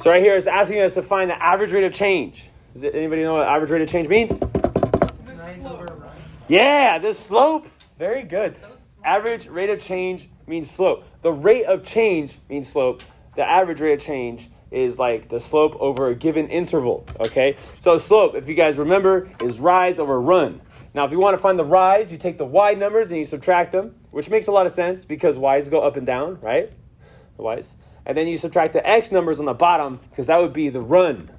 So right here it's asking us to find the average rate of change. Does anybody know what average rate of change means? Yeah, the slope. Very good. Average rate of change means slope. The rate of change means slope. The average rate of change is like the slope over a given interval, okay? So slope, if you guys remember, is rise over run. Now, if you want to find the rise, you take the y numbers and you subtract them, which makes a lot of sense because y's go up and down, right? The y's. And then you subtract the x numbers on the bottom because that would be the run.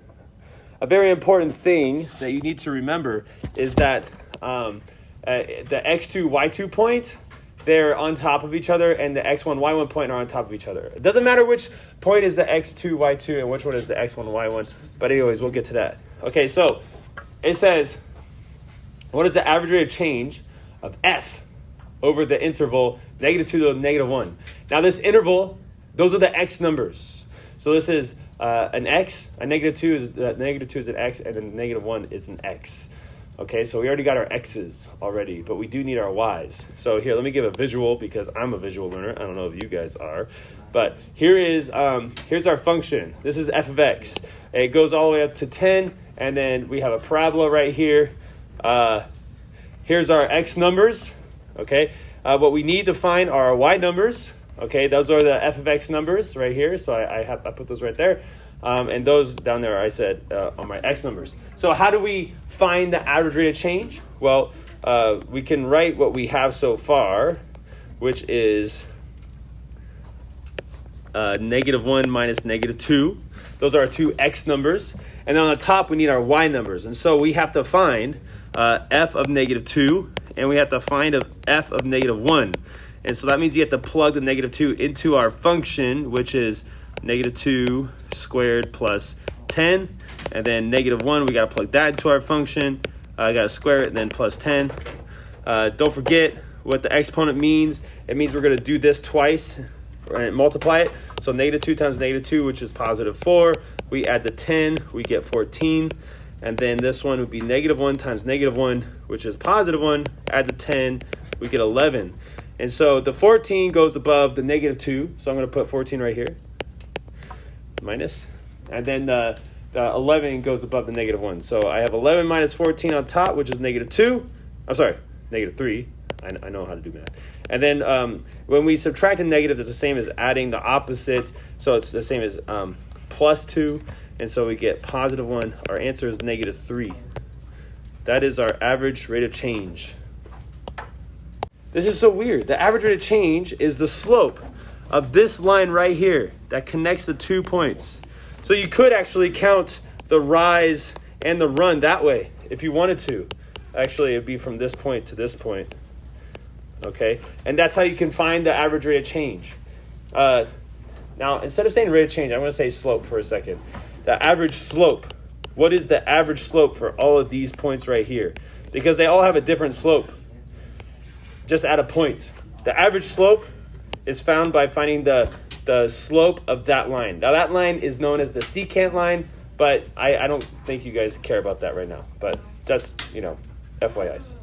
A very important thing that you need to remember is that the x2, y2 point, they're on top of each other, and the x1, y1 point are on top of each other. It doesn't matter which point is the x2, y2, and which one is the x1, y1. But anyways, we'll get to that. Okay, so it says, what is the average rate of change of f over the interval -2 to -1? Now this interval, those are the x numbers. So this is an x, a -2 is -2 is an x, and a -1 is an x. Okay, so we already got our x's already, but we do need our y's. So here, let me give a visual because I'm a visual learner. I don't know if you guys are, but here's our function. This is f of x. It goes all the way up to 10, and then we have a parabola right here. Here's our x numbers. Okay, what we need to find are our y numbers. Okay, those are the f of x numbers right here. So I put those right there. And those down there, I said, are my x numbers. So how do we find the average rate of change? Well, we can write what we have so far, which is -1 minus -2. Those are our two x numbers. And on the top, we need our y numbers. And so we have to find f of -2, and we have to find f of -1. And so that means you have to plug the -2 into our function, which is -2 squared plus 10, and then -1, we got to plug that into our function. I got to square it and then plus 10. Don't forget what the exponent means. It means we're going to do this twice and multiply it. So -2 times -2, which is positive 4. We add the 10, we get 14. And then this one would be -1 times -1, which is positive 1. Add the 10, we get 11. And so the 14 goes above the -2. So I'm going to put 14 right here. Minus, and then the 11 goes above the -1. So I have 11 minus 14 on top, which is -2. I'm sorry, -3. I know how to do math. And then when we subtract a negative, it's the same as adding the opposite. So it's the same as plus 2. And so we get positive 1. Our answer is -3. That is our average rate of change. This is so weird. The average rate of change is the slope of this line right here that connects the 2 points. So you could actually count the rise and the run that way if you wanted to. Actually, it'd be from this point to this point. Okay, and that's how you can find the average rate of change. Now, instead of saying rate of change, I'm going to say slope for a second. The average slope. What is the average slope for all of these points right here? Because they all have a different slope. Just at a point. The average slope is found by finding the slope of that line. Now that line is known as the secant line, but I don't think you guys care about that right now. But that's, FYIs.